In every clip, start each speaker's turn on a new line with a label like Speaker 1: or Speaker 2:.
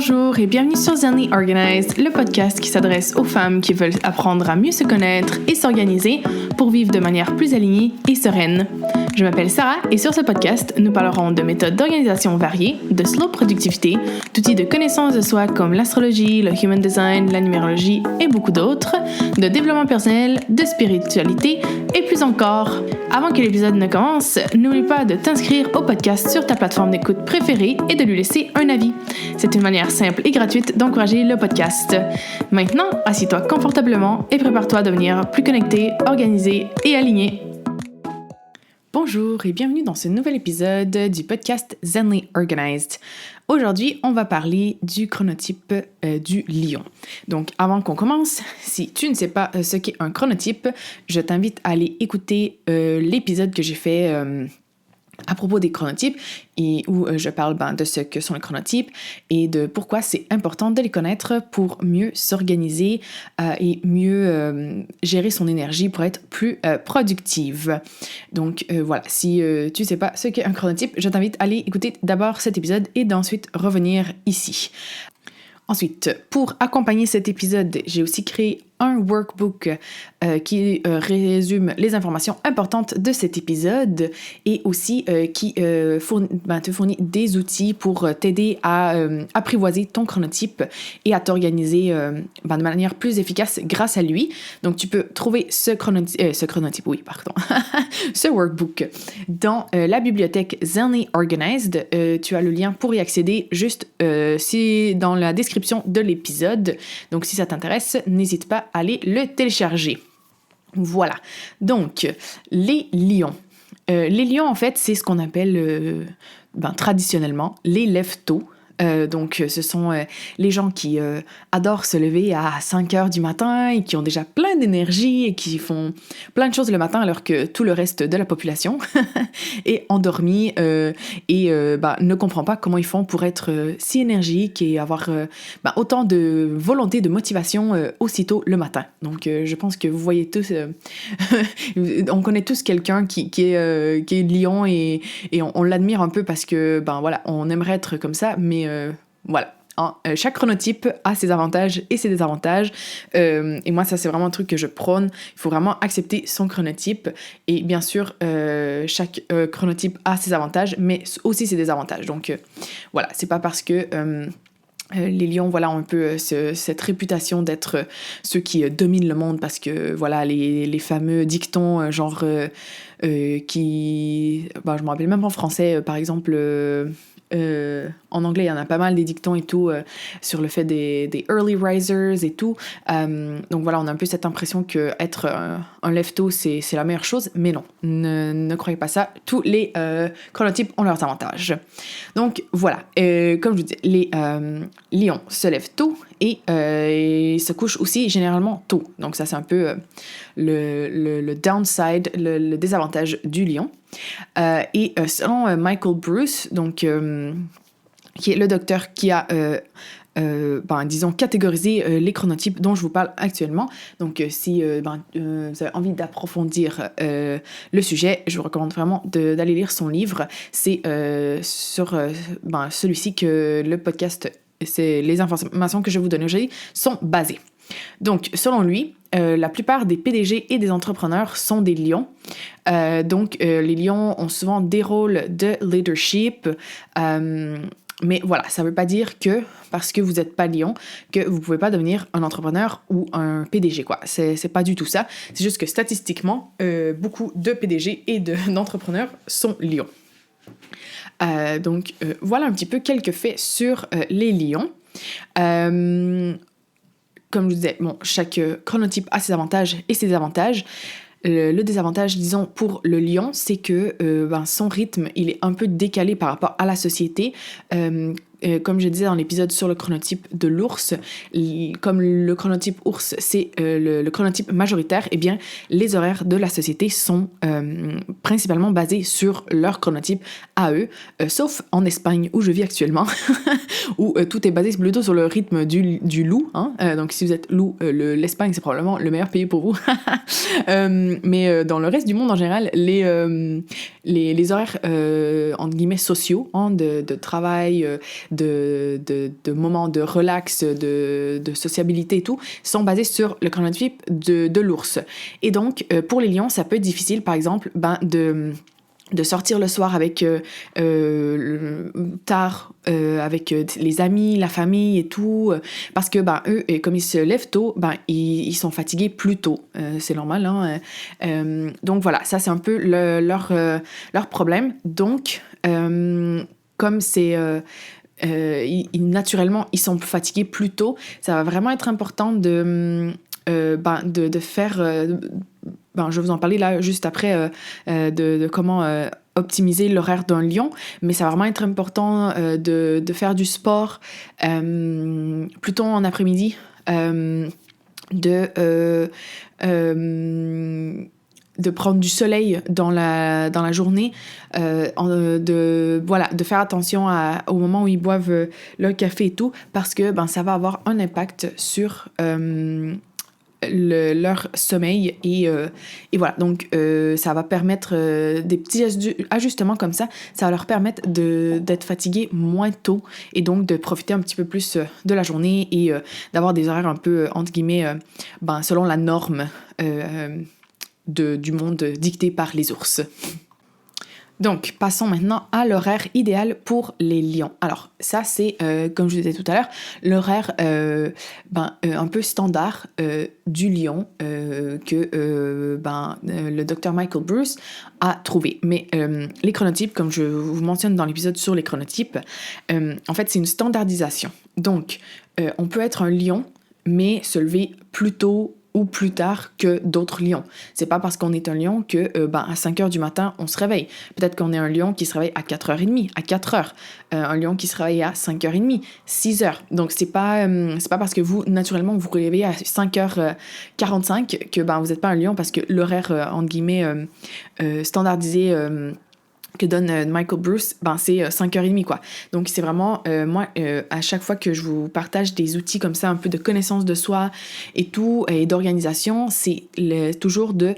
Speaker 1: Bonjour et bienvenue sur Zenly Organized, le podcast qui s'adresse aux femmes qui veulent apprendre à mieux se connaître et s'organiser pour vivre de manière plus alignée et sereine. Je m'appelle Sarah et sur ce podcast, nous parlerons de méthodes d'organisation variées, de slow productivité, d'outils de connaissance de soi comme l'astrologie, le human design, la numérologie et beaucoup d'autres, de développement personnel, de spiritualité et plus encore. Avant que l'épisode ne commence, n'oublie pas de t'inscrire au podcast sur ta plateforme d'écoute préférée et de lui laisser un avis. C'est une manière simple et gratuite d'encourager le podcast. Maintenant, assieds-toi confortablement et prépare-toi à devenir plus connecté, organisé et aligné. Bonjour et bienvenue dans ce nouvel épisode du podcast Zenly Organized. Aujourd'hui, on va parler du chronotype du lion. Donc, avant qu'on commence, si tu ne sais pas ce qu'est un chronotype, je t'invite à aller écouter l'épisode que j'ai fait à propos des chronotypes et où je parle de ce que sont les chronotypes et de pourquoi c'est important de les connaître pour mieux s'organiser et mieux gérer son énergie pour être plus productive. Donc voilà, si tu ne sais pas ce qu'est un chronotype, je t'invite à aller écouter d'abord cet épisode et d'ensuite revenir ici. Ensuite, pour accompagner cet épisode, j'ai aussi créé un workbook qui résume les informations importantes de cet épisode et aussi qui te fournit des outils pour t'aider à apprivoiser ton chronotype et à t'organiser de manière plus efficace grâce à lui. Donc, tu peux trouver ce workbook dans la bibliothèque Zenly Organized. Tu as le lien pour y accéder juste dans la description de l'épisode. Donc, si ça t'intéresse, n'hésite pas à aller le télécharger. Voilà. Donc, les lions. Les lions, en fait, c'est ce qu'on appelle traditionnellement les lève-tôt. Donc, ce sont les gens qui adorent se lever à 5 heures du matin et qui ont déjà plein d'énergie et qui font plein de choses le matin alors que tout le reste de la population est endormi et ne comprend pas comment ils font pour être si énergiques et avoir autant de volonté, de motivation aussitôt le matin. Donc, je pense que vous voyez tous, on connaît tous quelqu'un qui est lion et on l'admire un peu parce que, on aimerait être comme ça, mais voilà. Chaque chronotype a ses avantages et ses désavantages. Et moi, ça, c'est vraiment un truc que je prône. Il faut vraiment accepter son chronotype. Et bien sûr, chaque chronotype a ses avantages, mais aussi ses désavantages. Donc, voilà, c'est pas parce que les lions, ont un peu cette réputation d'être ceux qui dominent le monde parce que, les fameux dictons, je me rappelle même en français, par exemple... en anglais, il y en a pas mal des dictons et tout sur le fait des early risers et tout. Donc voilà, on a un peu cette impression que être un lève-tôt, c'est la meilleure chose. Mais non, ne croyez pas ça. Tous les chronotypes ont leurs avantages. Donc voilà, comme je vous dis, les lions se lèvent tôt et se couchent aussi généralement tôt. Donc ça, c'est un peu le downside, le désavantage du lion. Et selon Michael Breus, donc, qui est le docteur qui a, catégorisé les chronotypes dont je vous parle actuellement. Donc, si vous avez envie d'approfondir le sujet, je vous recommande vraiment d'aller lire son livre. C'est sur celui-ci que le podcast, les informations que je vais vous donner aujourd'hui sont basées. Donc, selon lui, la plupart des PDG et des entrepreneurs sont des lions. Donc, les lions ont souvent des rôles de leadership. Mais voilà, ça ne veut pas dire que parce que vous n'êtes pas lion, que vous ne pouvez pas devenir un entrepreneur ou un PDG, quoi. C'est pas du tout ça. C'est juste que statistiquement, beaucoup de PDG et d'entrepreneurs sont lions. Donc, voilà un petit peu quelques faits sur les lions. Comme je vous disais, chaque chronotype a ses avantages et ses désavantages. Le désavantage, disons, pour le lion, c'est que son rythme, il est un peu décalé par rapport à la société. Comme je disais dans l'épisode sur le chronotype de l'ours, comme le chronotype ours, c'est le chronotype majoritaire, eh bien, les horaires de la société sont principalement basés sur leur chronotype à eux, sauf en Espagne où je vis actuellement, où tout est basé plutôt sur le rythme du loup. Donc, si vous êtes loup, l'Espagne, c'est probablement le meilleur pays pour vous. Mais dans le reste du monde, en général, les horaires, entre guillemets, sociaux, de travail, de moments de relax, de sociabilité et tout, sont basés sur le chronotype de l'ours. Et donc, pour les lions, ça peut être difficile, par exemple, de sortir le soir avec tard avec les amis, la famille et tout, parce que eux, comme ils se lèvent tôt, ils sont fatigués plus tôt. C'est normal, hein. Donc voilà, ça c'est un peu leur problème. Donc, comme c'est naturellement, ils sont fatigués plus tôt, ça va vraiment être important de faire... je vais vous en parler là juste après de comment optimiser l'horaire d'un lion, mais ça va vraiment être important de faire du sport plutôt en après-midi, de prendre du soleil dans la journée, de faire attention au moment où ils boivent leur café et tout, parce que ça va avoir un impact sur leur sommeil et voilà. Donc ça va permettre des petits ajustements comme ça va leur permettre d'être fatigués moins tôt et donc de profiter un petit peu plus de la journée et d'avoir des horaires un peu entre guillemets selon la norme du monde dicté par les ours. Donc, passons maintenant à l'horaire idéal pour les lions. Alors, ça, c'est, comme je vous disais tout à l'heure, l'horaire un peu standard du lion que le Dr. Michael Bruce a trouvé. Mais les chronotypes, comme je vous mentionne dans l'épisode sur les chronotypes, en fait, c'est une standardisation. Donc, on peut être un lion, mais se lever plus tôt ou plus tard que d'autres lions. C'est pas parce qu'on est un lion que à 5h du matin, on se réveille. Peut-être qu'on est un lion qui se réveille à 4h30, à 4h. Un lion qui se réveille à 5h30, 6h. Donc, c'est pas parce que vous, naturellement, vous vous réveillez à 5h45 que vous n'êtes pas un lion parce que l'horaire, entre guillemets, standardisé que donne Michael Bruce, c'est 5h30, quoi. Donc, c'est vraiment, moi, à chaque fois que je vous partage des outils comme ça, un peu de connaissance de soi et tout, et d'organisation, c'est toujours de,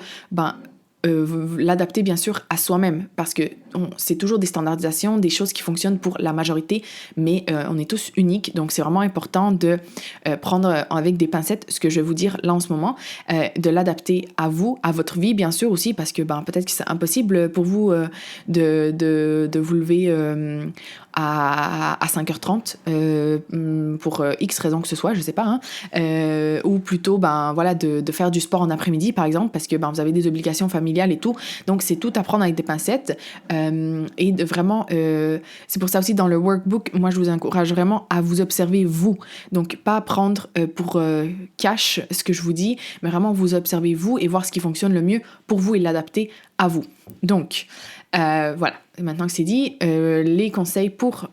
Speaker 1: l'adapter, bien sûr, à soi-même, parce que c'est toujours des standardisations, des choses qui fonctionnent pour la majorité, mais on est tous uniques, donc c'est vraiment important de prendre avec des pincettes ce que je vais vous dire là en ce moment, de l'adapter à vous, à votre vie, bien sûr, aussi, parce que peut-être que c'est impossible pour vous de vous lever à 5h30 pour X raison que ce soit, je sais pas, hein, ou plutôt de faire du sport en après-midi, par exemple, parce que vous avez des obligations familiales et tout, donc c'est tout à prendre avec des pincettes. Et de vraiment, c'est pour ça aussi dans le workbook, moi je vous encourage vraiment à vous observer vous, donc pas prendre pour cash ce que je vous dis, mais vraiment vous observer vous et voir ce qui fonctionne le mieux pour vous et l'adapter à vous. Donc voilà, maintenant que c'est dit, les conseils pour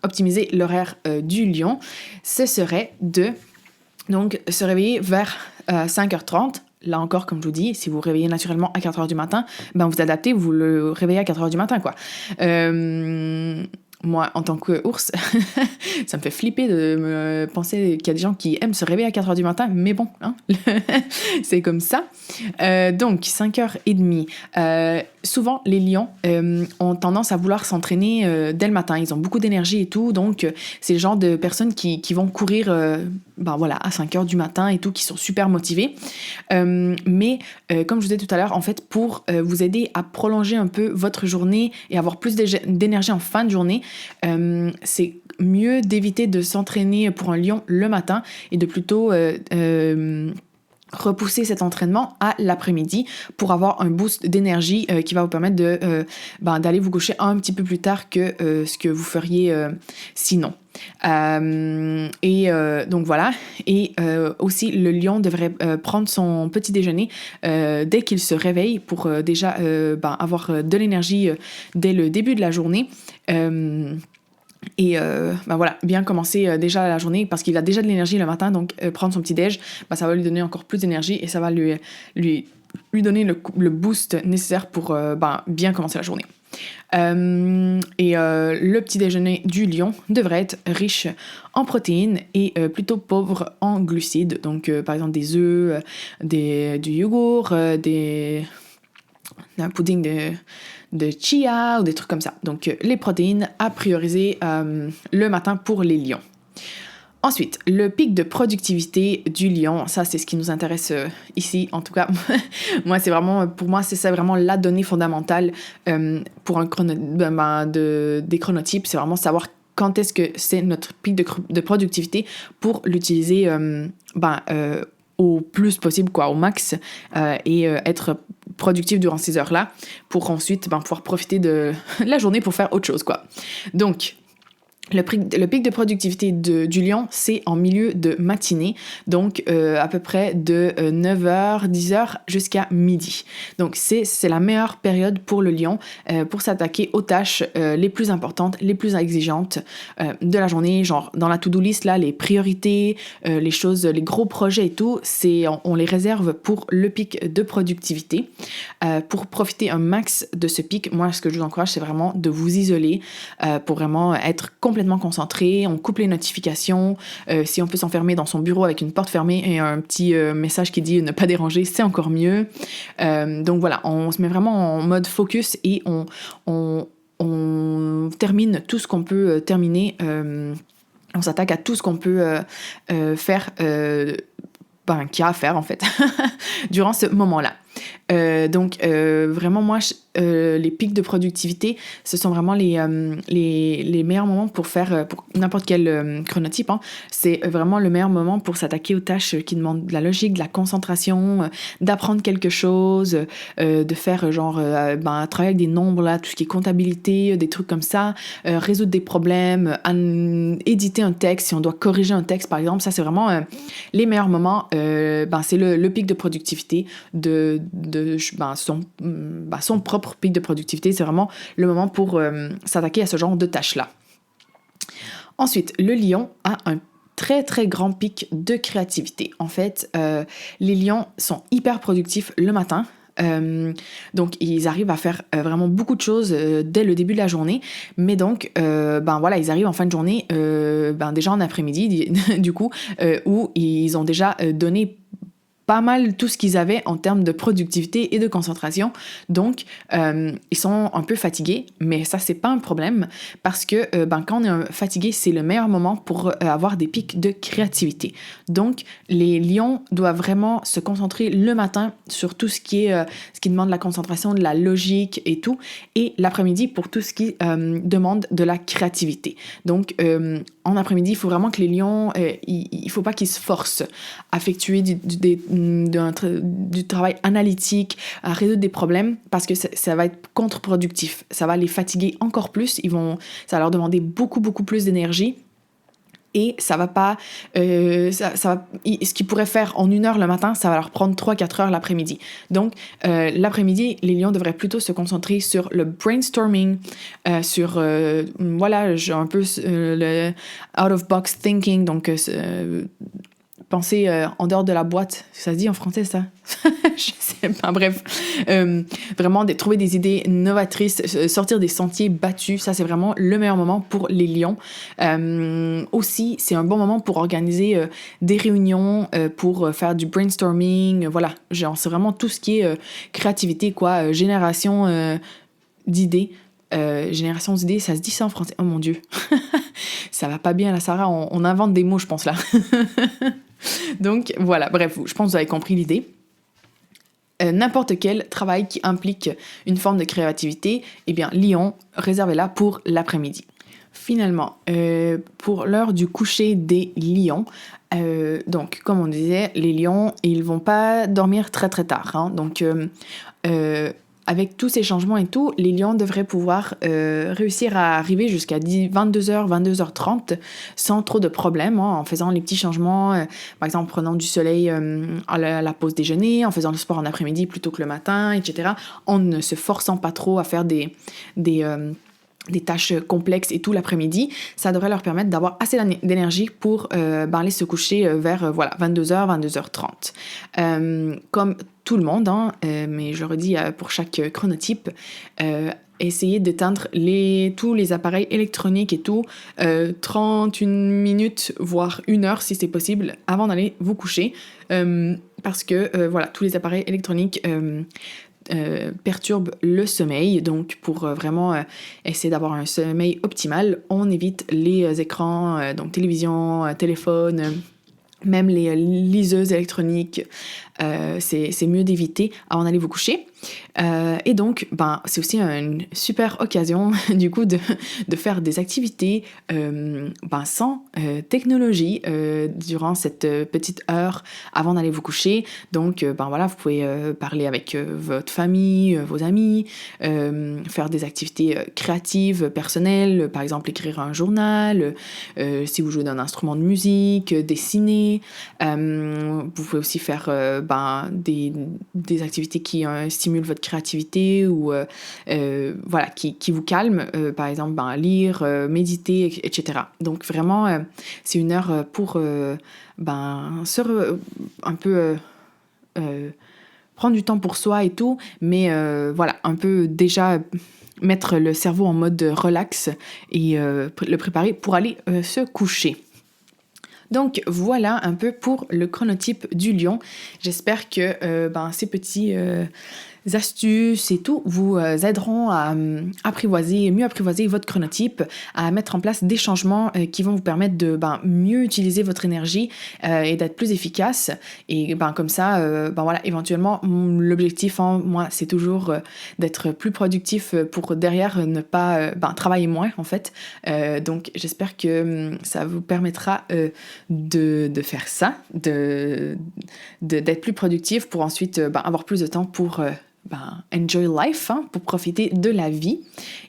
Speaker 1: optimiser l'horaire du lion, ce serait de se réveiller vers 5h30. Là encore, comme je vous dis, si vous vous réveillez naturellement à 4h du matin, vous adaptez, vous le réveillez à 4h du matin, quoi. Moi, en tant qu'ours, ça me fait flipper de me penser qu'il y a des gens qui aiment se réveiller à 4h du matin, mais bon, hein, c'est comme ça. Donc, 5h30. Souvent, les lions ont tendance à vouloir s'entraîner dès le matin. Ils ont beaucoup d'énergie et tout, donc c'est le genre de personnes qui vont courir à 5h du matin et tout, qui sont super motivés. Mais, comme je vous disais tout à l'heure, en fait, pour vous aider à prolonger un peu votre journée et avoir plus d'énergie en fin de journée, c'est mieux d'éviter de s'entraîner pour un lion le matin et de plutôt repousser cet entraînement à l'après-midi pour avoir un boost d'énergie qui va vous permettre d'aller vous coucher un petit peu plus tard que ce que vous feriez sinon. Donc voilà, et aussi le lion devrait prendre son petit déjeuner dès qu'il se réveille pour déjà avoir de l'énergie dès le début de la journée. Et bien commencer déjà la journée parce qu'il a déjà de l'énergie le matin, donc prendre son petit déj, ça va lui donner encore plus d'énergie et ça va lui donner le boost nécessaire pour bien commencer la journée. Le petit déjeuner du lion devrait être riche en protéines et plutôt pauvre en glucides, donc par exemple des œufs, du yogourt, un pudding de chia ou des trucs comme ça. Donc, les protéines à prioriser le matin pour les lions. Ensuite, le pic de productivité du lion, ça c'est ce qui nous intéresse ici, en tout cas. Pour moi, c'est ça vraiment la donnée fondamentale pour des chronotypes, c'est vraiment savoir quand est-ce que c'est notre pic de productivité pour l'utiliser au plus possible, au max, et être productif durant ces heures-là pour ensuite pouvoir profiter de la journée pour faire autre chose, quoi. Donc, le pic de productivité du lion, c'est en milieu de matinée, donc à peu près de 9h, 10h jusqu'à midi. Donc c'est la meilleure période pour le lion pour s'attaquer aux tâches les plus importantes, les plus exigeantes de la journée, genre dans la to-do list, là, les priorités, les choses, les gros projets et tout, on les réserve pour le pic de productivité. Pour profiter un max de ce pic, moi, ce que je vous encourage, c'est vraiment de vous isoler pour vraiment être complètement concentré, on coupe les notifications, si on peut s'enfermer dans son bureau avec une porte fermée et un petit message qui dit ne pas déranger, c'est encore mieux. Donc voilà, on se met vraiment en mode focus et on termine tout ce qu'on peut terminer, on s'attaque à tout ce qu'on peut faire, qu'il y a à faire en fait, durant ce moment-là. Vraiment moi les pics de productivité, ce sont vraiment les meilleurs moments pour faire pour n'importe quel chronotype, hein. C'est vraiment le meilleur moment pour s'attaquer aux tâches qui demandent de la logique, de la concentration, d'apprendre quelque chose, de faire travailler avec des nombres, là, tout ce qui est comptabilité, des trucs comme ça, résoudre des problèmes, éditer un texte, si on doit corriger un texte par exemple, ça c'est vraiment les meilleurs moments. C'est le pic de productivité son propre pic de productivité, c'est vraiment le moment pour s'attaquer à ce genre de tâches-là. Ensuite, le lion a un très très grand pic de créativité. En fait, les lions sont hyper productifs le matin. Donc ils arrivent à faire vraiment beaucoup de choses dès le début de la journée, mais donc ils arrivent en fin de journée déjà en après-midi du coup où ils ont déjà donné pas mal tout ce qu'ils avaient en termes de productivité et de concentration. Donc, ils sont un peu fatigués, mais ça, c'est pas un problème parce que quand on est fatigué, c'est le meilleur moment pour avoir des pics de créativité. Donc, les lions doivent vraiment se concentrer le matin sur tout ce qui demande la concentration, de la logique et tout, et l'après-midi pour tout ce qui demande de la créativité. Donc, en après-midi, il faut vraiment que les lions, il faut pas qu'ils se forcent à effectuer du travail analytique, à résoudre des problèmes, parce que ça va être contre-productif. Ça va les fatiguer encore plus. Ça va leur demander beaucoup, beaucoup plus d'énergie. Et ça va pas... ce qu'ils pourraient faire en 1 heure le matin, ça va leur prendre 3-4 heures l'après-midi. Donc, l'après-midi, les lions devraient plutôt se concentrer sur le brainstorming, sur j'ai un peu le out-of-box thinking, donc penser en dehors de la boîte. Ça se dit en français, ça? Je sais pas, bref. Vraiment, trouver des idées novatrices, sortir des sentiers battus, ça, c'est vraiment le meilleur moment pour les lions. Aussi, c'est un bon moment pour organiser des réunions, pour faire du brainstorming, voilà. C'est vraiment tout ce qui est créativité, génération d'idées. Génération d'idées, ça se dit ça en français? Oh mon Dieu. Ça va pas bien, là, Sarah. On invente des mots, je pense, là. Donc, voilà. Bref, je pense que vous avez compris l'idée. N'importe quel travail qui implique une forme de créativité, lion, réservez-la pour l'après-midi. Finalement, pour l'heure du coucher des lions, donc, comme on disait, les lions, ils vont pas dormir très très tard, hein. Donc, avec tous ces changements et tout, les lions devraient pouvoir réussir à arriver jusqu'à 22h, 22h30 sans trop de problèmes, hein, en faisant les petits changements, par exemple en prenant du soleil à la pause déjeuner, en faisant le sport en après-midi plutôt que le matin, etc., en ne se forçant pas trop à faire des tâches complexes et tout l'après-midi. Ça devrait leur permettre d'avoir assez d'énergie pour aller se coucher vers 22h, 22h30. Comme tout le monde, hein, mais je le redis pour chaque chronotype, essayez d'éteindre tous les appareils électroniques et tout 31 minutes, voire 1 heure si c'est possible, avant d'aller vous coucher. Parce que tous les appareils électroniques perturbe le sommeil. Donc, pour vraiment essayer d'avoir un sommeil optimal, on évite les écrans, donc télévision, téléphone, même les liseuses électroniques. C'est mieux d'éviter avant d'aller vous coucher. Et donc, c'est aussi une super occasion, du coup, de faire des activités sans technologie durant cette petite heure avant d'aller vous coucher. Donc, vous pouvez parler avec votre famille, vos amis, faire des activités créatives, personnelles, par exemple, écrire un journal, si vous jouez d'un instrument de musique, dessiner. Vous pouvez aussi faire des activités qui stimulent votre créativité ou qui vous calment, par exemple lire, méditer, etc. Donc vraiment, c'est une heure pour un peu prendre du temps pour soi et tout, mais un peu déjà mettre le cerveau en mode relax et le préparer pour aller se coucher. Donc voilà un peu pour le chronotype du lion. J'espère que ces petits astuces et tout vous aideront à mieux apprivoiser votre chronotype, à mettre en place des changements qui vont vous permettre de mieux utiliser votre énergie et d'être plus efficace. Et comme ça, éventuellement, l'objectif, moi, c'est toujours d'être plus productif pour derrière ne pas travailler moins, en fait. Donc, j'espère que ça vous permettra de faire ça, d'être plus productif pour ensuite avoir plus de temps pour enjoy life, pour profiter de la vie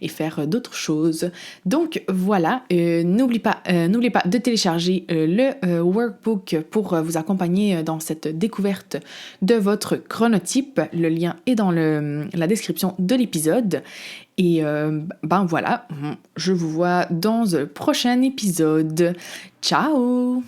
Speaker 1: et faire d'autres choses. Donc voilà, n'oubliez pas de télécharger le workbook pour vous accompagner dans cette découverte de votre chronotype. Le lien est dans la description de l'épisode. Et voilà, je vous vois dans le prochain épisode. Ciao!